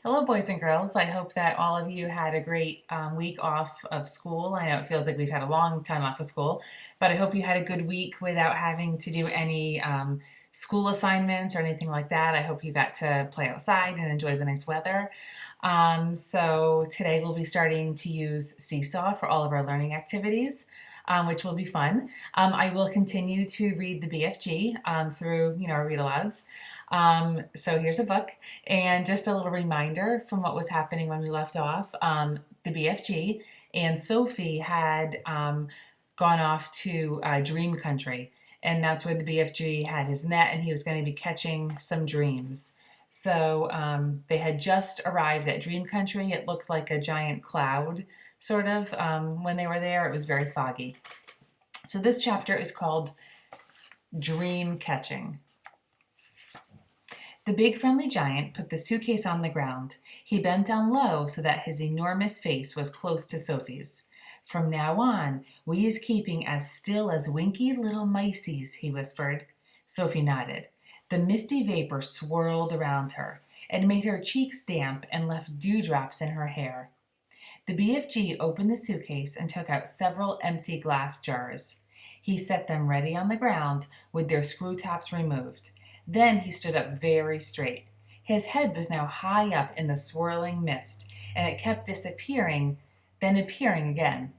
Hello, boys and girls. I hope that all of you had a great week off of school. I know it feels like we've had a long time off of school, but I hope you had a good week without having to do any school assignments or anything like that. I hope you got to play outside and enjoy the nice weather. So today we'll be starting to use Seesaw for all of our learning activities. Which will be fun. I will continue to read the BFG through, our read alouds. So here's a book, and just a little reminder from what was happening when we left off. The BFG and Sophie had gone off to Dream Country, and that's where the BFG had his net, and he was going to be catching some dreams. So they had just arrived at Dream Country. It looked like a giant cloud, sort of, when they were there. It was very foggy. So this chapter is called Dream Catching. The big friendly giant put the suitcase on the ground. He bent down low so that his enormous face was close to Sophie's. From now on, we is keeping as still as winky little miceies, he whispered. Sophie nodded. The misty vapor swirled around her. It made her cheeks damp and left dewdrops in her hair. The BFG opened the suitcase and took out several empty glass jars. He set them ready on the ground with their screw tops removed. Then he stood up very straight. His head was now high up in the swirling mist, and it kept disappearing, then appearing again.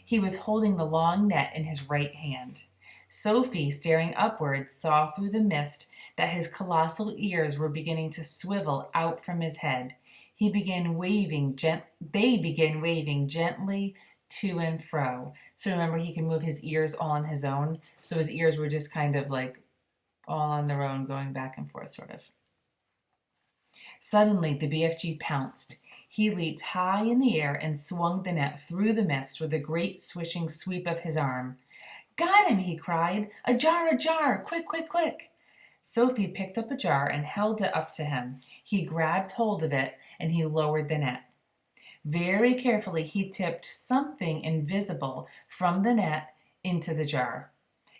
He was holding the long net in his right hand. Sophie, staring upward, saw through the mist that his colossal ears were beginning to swivel out from his head. They began waving gently to and fro. So remember, he can move his ears all on his own. So his ears were just kind of like all on their own, going back and forth, sort of. Suddenly, the BFG pounced. He leaped high in the air and swung the net through the mist with a great swishing sweep of his arm. Got him, he cried. A jar, quick, quick, quick. Sophie picked up a jar and held it up to him. He grabbed hold of it and he lowered the net. Very carefully, he tipped something invisible from the net into the jar.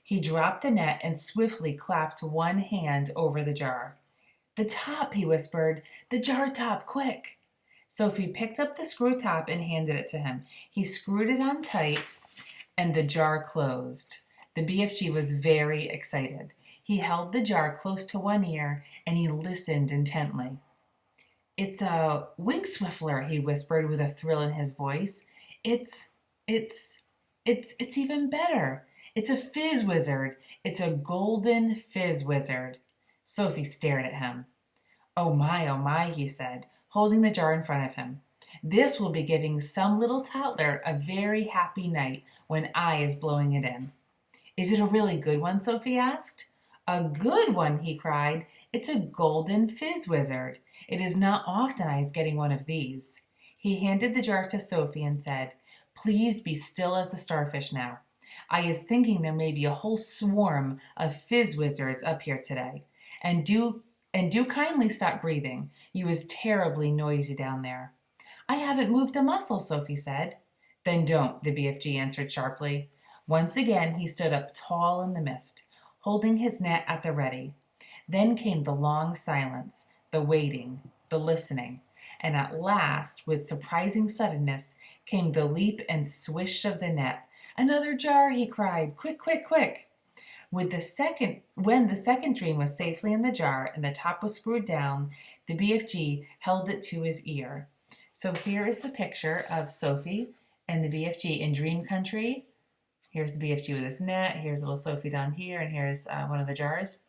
He dropped the net and swiftly clapped one hand over the jar. The top, he whispered. The jar top, quick. Sophie picked up the screw top and handed it to him. He screwed it on tight and the jar closed. The BFG was very excited. He held the jar close to one ear and he listened intently. It's a wing swiffler, he whispered with a thrill in his voice. It's even better. It's a fizz wizard. It's a golden fizz wizard. Sophie stared at him. Oh my, he said, holding the jar in front of him. This will be giving some little toddler a very happy night when I is blowing it in. Is it a really good one? Sophie asked. A good one, he cried. It's a golden fizz wizard. It is not often I is getting one of these. He handed the jar to Sophie and said, Please be still as a starfish now. I is thinking there may be a whole swarm of fizz wizards up here today. And do kindly stop breathing. You is terribly noisy down there. I haven't moved a muscle, Sophie said. Then don't, the BFG answered sharply. Once again he stood up tall in the mist, holding his net at the ready. Then came the long silence, the waiting, the listening, and at last, with surprising suddenness, came the leap and swish of the net. Another jar, he cried. Quick, quick, quick. When the second dream was safely in the jar and the top was screwed down, the BFG held it to his ear. So here is the picture of Sophie and the BFG in Dream Country. Here's the BFG with his net. Here's little Sophie down here, and here's one of the jars.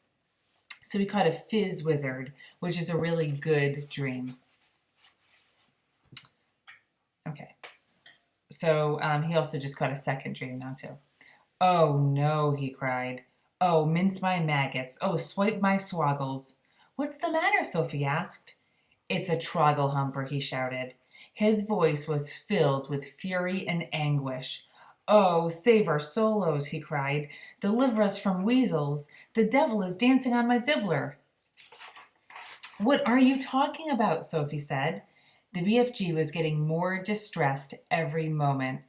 So he caught a fizz wizard, which is a really good dream. Okay. So he also just caught a second dream now, too. Oh, no, he cried. Oh, mince my maggots. Oh, swipe my swoggles. What's the matter? Sophie asked. It's a troggle-humper, he shouted. His voice was filled with fury and anguish. Oh, save our solos, he cried. Deliver us from weasels. The devil is dancing on my dibbler. What are you talking about? Sophie said. The BFG was getting more distressed every moment.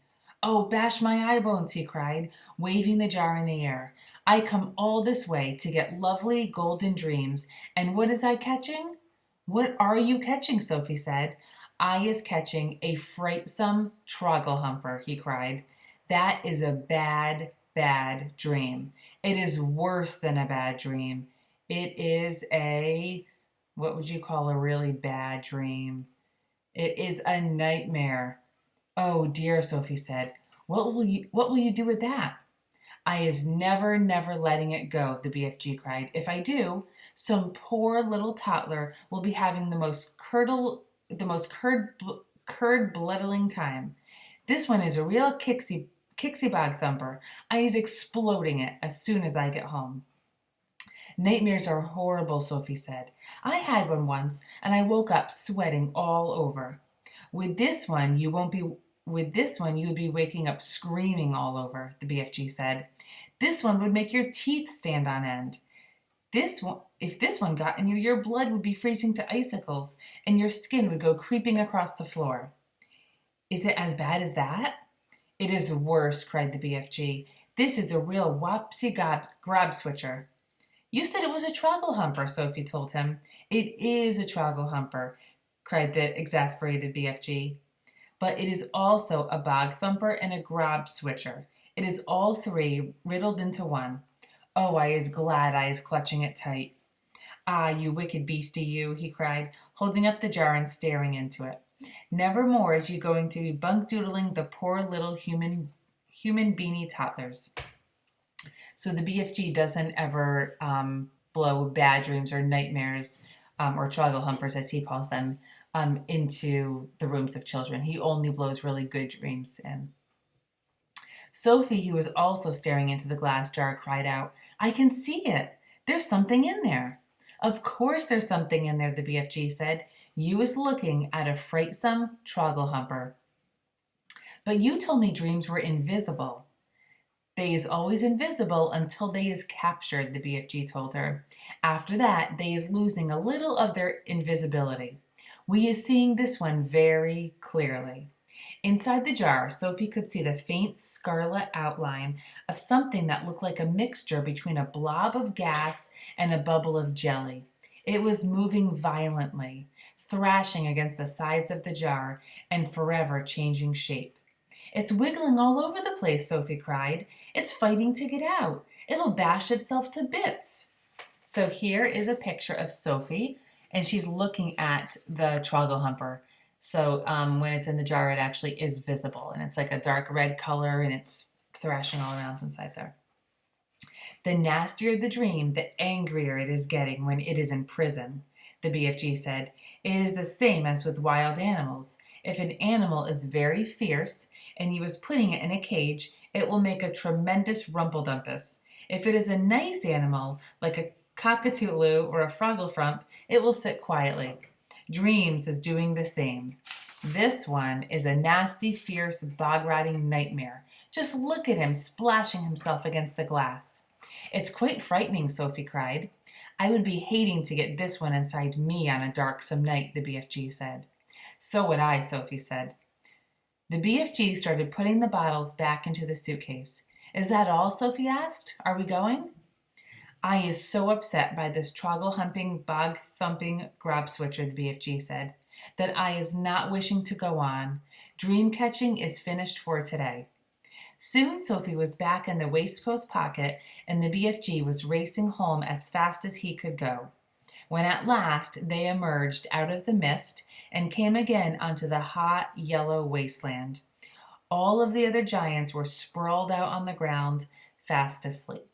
Oh, bash my eye bones, he cried, waving the jar in the air. I come all this way to get lovely golden dreams, and what is I catching? What are you catching? Sophie said. I is catching a frightsome trogglehumper, he cried. That is a bad, bad dream. It is worse than a bad dream. It is what would you call a really bad dream? It is a nightmare. Oh dear, Sophie said. What will you do with that? I is never, never letting it go, the BFG cried. If I do, some poor little toddler will be having the most curd bloodling time. This one is a real Kixie bog thumper. I is exploding it as soon as I get home. Nightmares are horrible, Sophie said. I had one once, and I woke up sweating all over. With this one, you won't be with this one you would be waking up screaming all over, the BFG said. This one would make your teeth stand on end. If this one got in you, your blood would be freezing to icicles, and your skin would go creeping across the floor. Is it as bad as that? It is worse, cried the BFG. This is a real wopsy grab switcher. You said it was a trogglehumper, Sophie told him. It is a trogglehumper, cried the exasperated BFG. But it is also a bog thumper and a grab switcher. It is all three riddled into one. Oh, I is glad I is clutching it tight. Ah, you wicked beastie, you, he cried, holding up the jar and staring into it. Never more is you going to be bunk doodling the poor little human beanie toddlers. So the BFG doesn't ever blow bad dreams or nightmares or humpers, as he calls them, into the rooms of children. He only blows really good dreams in. Sophie, who was also staring into the glass jar, cried out, I can see it. There's something in there. Of course there's something in there, the BFG said. You is looking at a frightsome humper. But you told me dreams were invisible. They is always invisible until they is captured, the BFG told her. After that, they is losing a little of their invisibility. We is seeing this one very clearly. Inside the jar, Sophie could see the faint scarlet outline of something that looked like a mixture between a blob of gas and a bubble of jelly. It was moving violently, thrashing against the sides of the jar and forever changing shape. It's wiggling all over the place, Sophie cried. It's fighting to get out. It'll bash itself to bits. So here is a picture of Sophie, and she's looking at the trogglehumper. So when it's in the jar, it actually is visible, and it's like a dark red color, and it's thrashing all around inside there. The nastier the dream, the angrier it is getting when it is in prison, the BFG said. It is the same as with wild animals. If an animal is very fierce and you is putting it in a cage, it will make a tremendous rumpeldumpus. If it is a nice animal, like a cockatoodle or a frogglefrump, it will sit quietly. Dreams is doing the same. This one is a nasty, fierce, bog-rotting nightmare. Just look at him splashing himself against the glass. It's quite frightening, Sophie cried. I would be hating to get this one inside me on a darksome night, the BFG said. So would I, Sophie said. The BFG started putting the bottles back into the suitcase. Is that all? Sophie asked. Are we going? I is so upset by this troggle-humping, bog-thumping grab switcher, the BFG said, that I is not wishing to go on. Dream catching is finished for today. Soon Sophie was back in the waistcoat pocket, and the BFG was racing home as fast as he could go. When at last they emerged out of the mist and came again onto the hot, yellow wasteland, all of the other giants were sprawled out on the ground, fast asleep.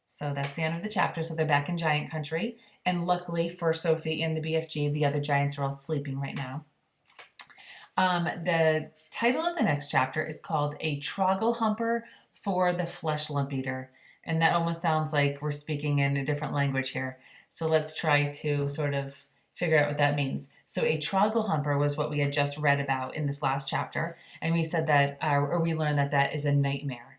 So that's the end of the chapter. So they're back in giant country. And luckily for Sophie and the BFG, the other giants are all sleeping right now. The title of the next chapter is called A Trogglehumper for the Flesh Lump Eater. And that almost sounds like we're speaking in a different language here. So let's try to sort of figure out what that means. So a trogglehumper was what we had just read about in this last chapter. And we said that, or we learned that that is a nightmare.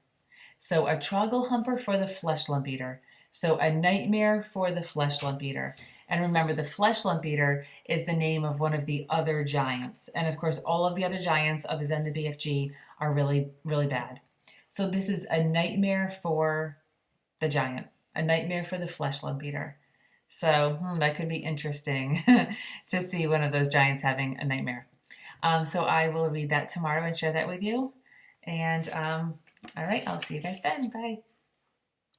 So a trogglehumper for the flesh lump eater. So a nightmare for the flesh lump eater. And remember, the flesh lump eater is the name of one of the other giants. And of course, all of the other giants other than the BFG are really, really bad. So this is a nightmare for the giant, a nightmare for the flesh lump eater. So that could be interesting to see one of those giants having a nightmare. So I will read that tomorrow and share that with you. And all right, I'll see you guys then. Bye.